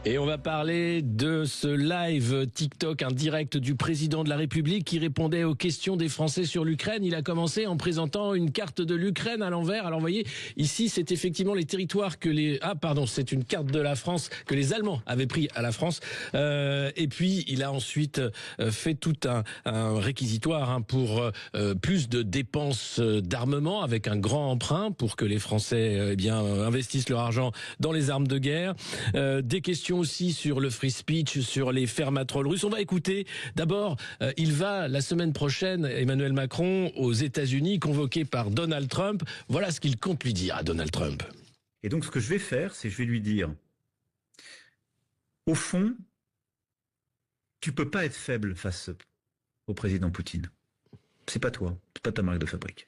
Et on va parler de ce live TikTok, un direct du président de la République qui répondait aux questions des Français sur l'Ukraine. Il a commencé en présentant une carte de l'Ukraine à l'envers. Alors vous voyez, ici c'est effectivement les territoires que les... Ah pardon, c'est une carte de la France que les Allemands avaient pris à la France. Et puis il a ensuite fait tout un réquisitoire pour plus de dépenses d'armement avec un grand emprunt pour que les Français investissent leur argent dans les armes de guerre. Des questions aussi sur le free speech, sur les fermatrolles russes. On va écouter. D'abord, il va la semaine prochaine, Emmanuel Macron, aux États-Unis, convoqué par Donald Trump. Voilà ce qu'il compte lui dire à Donald Trump. Et donc, ce que je vais faire, c'est je vais lui dire, au fond, tu peux pas être faible face au président Poutine. C'est pas toi, c'est pas ta marque de fabrique.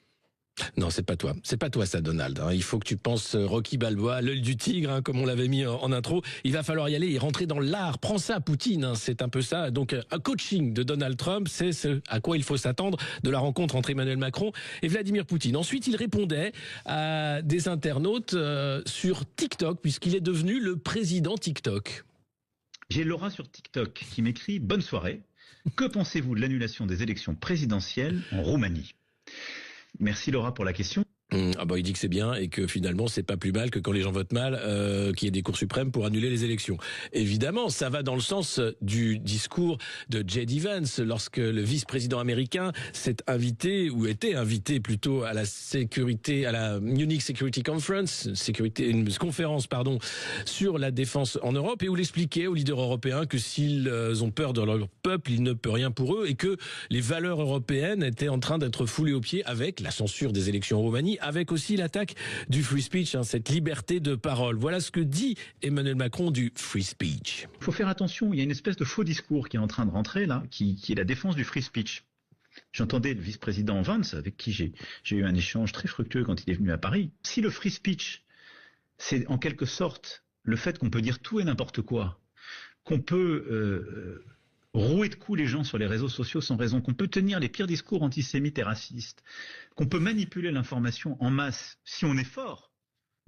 Non, c'est pas toi ça, Donald. Il faut que tu penses Rocky Balboa, l'œil du tigre, comme on l'avait mis en intro. Il va falloir y aller et rentrer dans l'art. Prends ça, Poutine, c'est un peu ça. Donc, un coaching de Donald Trump, c'est ce à quoi il faut s'attendre de la rencontre entre Emmanuel Macron et Vladimir Poutine. Ensuite, il répondait à des internautes sur TikTok, puisqu'il est devenu le président TikTok. J'ai Laura sur TikTok qui m'écrit « Bonne soirée. Que pensez-vous de l'annulation des élections présidentielles en Roumanie ?» Merci Laura pour la question. Il dit que c'est bien et que finalement c'est pas plus mal que quand les gens votent mal qu'il y ait des cours suprêmes pour annuler les élections. Évidemment, ça va dans le sens du discours de J.D. Vance lorsque le vice-président américain s'est invité ou était invité plutôt à la Munich Security Conference, une conférence sur la défense en Europe et où il expliquait aux leaders européens que s'ils ont peur de leur peuple, il ne peut rien pour eux et que les valeurs européennes étaient en train d'être foulées aux pieds avec la censure des élections en Roumanie, avec aussi l'attaque du free speech, cette liberté de parole. Voilà ce que dit Emmanuel Macron du free speech. Il faut faire attention, il y a une espèce de faux discours qui est en train de rentrer là, qui est la défense du free speech. J'entendais le vice-président Vance, avec qui j'ai eu un échange très fructueux quand il est venu à Paris. Si le free speech, c'est en quelque sorte le fait qu'on peut dire tout et n'importe quoi, qu'on peut rouer de coups les gens sur les réseaux sociaux sans raison, qu'on peut tenir les pires discours antisémites et racistes, qu'on peut manipuler l'information en masse si on est fort,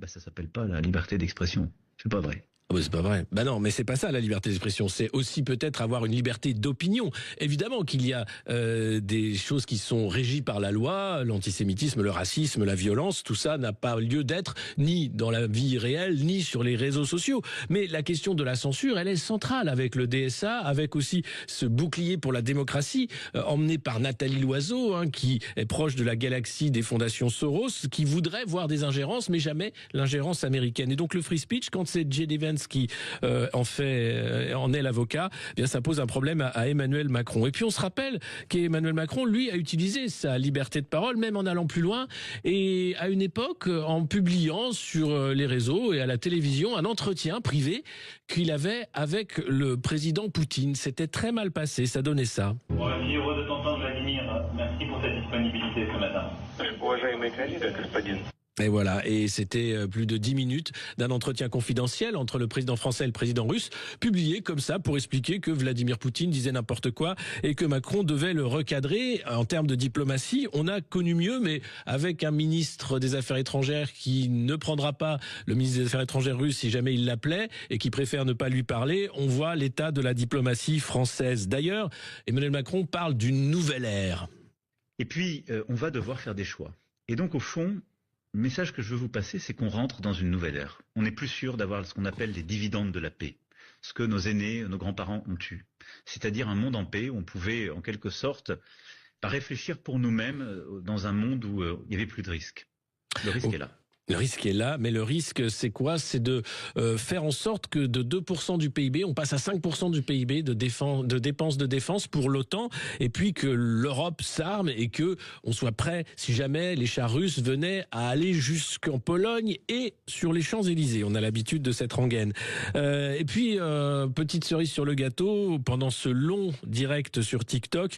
ça s'appelle pas la liberté d'expression. C'est pas vrai. C'est pas vrai. Non, mais c'est pas ça la liberté d'expression. C'est aussi peut-être avoir une liberté d'opinion. Évidemment qu'il y a des choses qui sont régies par la loi, l'antisémitisme, le racisme, la violence, tout ça n'a pas lieu d'être ni dans la vie réelle, ni sur les réseaux sociaux. Mais la question de la censure, elle est centrale avec le DSA, avec aussi ce bouclier pour la démocratie, emmené par Nathalie Loiseau, qui est proche de la galaxie des fondations Soros, qui voudrait voir des ingérences, mais jamais l'ingérence américaine. Et donc le free speech, quand c'est J.D. Vance qui en est l'avocat, ça pose un problème à Emmanuel Macron. Et puis on se rappelle qu'Emmanuel Macron, lui, a utilisé sa liberté de parole, même en allant plus loin, et à une époque, en publiant sur les réseaux et à la télévision un entretien privé qu'il avait avec le président Poutine. C'était très mal passé, ça donnait ça. Bon, je suis heureux de t'entendre, Vladimir. Merci pour cette disponibilité ce matin. Et voilà, et c'était plus de 10 minutes d'un entretien confidentiel entre le président français et le président russe, publié comme ça pour expliquer que Vladimir Poutine disait n'importe quoi et que Macron devait le recadrer. En termes de diplomatie, on a connu mieux, mais avec un ministre des Affaires étrangères qui ne prendra pas le ministre des Affaires étrangères russe si jamais il l'appelait et qui préfère ne pas lui parler, on voit l'état de la diplomatie française. D'ailleurs, Emmanuel Macron parle d'une nouvelle ère. Et puis, on va devoir faire des choix. Et donc, au fond, le message que je veux vous passer, c'est qu'on rentre dans une nouvelle ère. On n'est plus sûr d'avoir ce qu'on appelle les dividendes de la paix, ce que nos aînés, nos grands-parents ont eu. C'est-à-dire un monde en paix où on pouvait, en quelque sorte, réfléchir pour nous-mêmes dans un monde où il n'y avait plus de risques. Le risque est là. Le risque est là, mais le risque, c'est quoi? C'est de faire en sorte que de 2% du PIB, on passe à 5% du PIB de dépenses de défense pour l'OTAN, et puis que l'Europe s'arme et que on soit prêt si jamais les chars russes venaient à aller jusqu'en Pologne et sur les Champs-Élysées. On a l'habitude de cette rengaine. Et puis, petite cerise sur le gâteau, pendant ce long direct sur TikTok,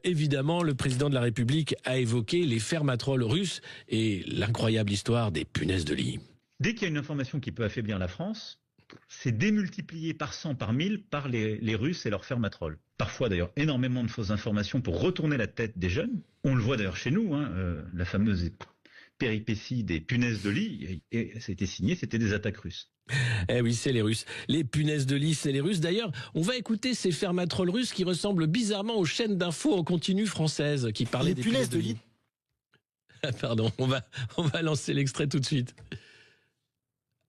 évidemment, le président de la République a évoqué les fermatrolles russes et l'incroyable histoire des punaises de lit. Dès qu'il y a une information qui peut affaiblir la France, c'est démultiplié par 100, par 1000 par les Russes et leurs fermatrolles. Parfois d'ailleurs énormément de fausses informations pour retourner la tête des jeunes. On le voit d'ailleurs chez nous, la fameuse péripéties des punaises de lit, et ça a été signé, c'était des attaques russes. Eh oui, c'est les Russes. Les punaises de lit, c'est les Russes. D'ailleurs, on va écouter ces fermatrolles russes qui ressemblent bizarrement aux chaînes d'infos en continu françaises qui parlaient des punaises de lit. Pardon, on va lancer l'extrait tout de suite.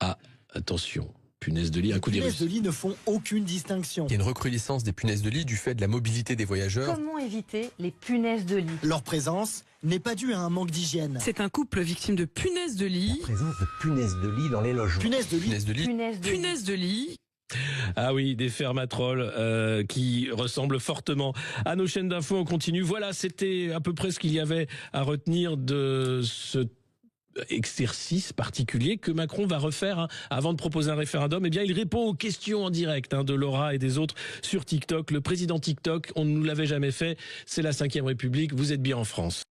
Ah, attention. Punaises de lit, un coup des Russes. Les punaises de lit ne font aucune distinction. Il y a une recrudescence des punaises de lit du fait de la mobilité des voyageurs. Comment éviter les punaises de lit? Leur présence n'est pas due à un manque d'hygiène. C'est un couple victime de punaises de lit. La présence de punaises de lit dans les logements. Punaises de lit. Punaises de lit. Punaises de lit. Ah oui, des fermatrolles qui ressemblent fortement à nos chaînes d'infos en continu. Voilà, c'était à peu près ce qu'il y avait à retenir de ce exercice particulier que Macron va refaire avant de proposer un référendum. Eh bien, il répond aux questions en direct de Laura et des autres sur TikTok. Le président TikTok, on ne nous l'avait jamais fait. C'est la 5e République. Vous êtes bien en France.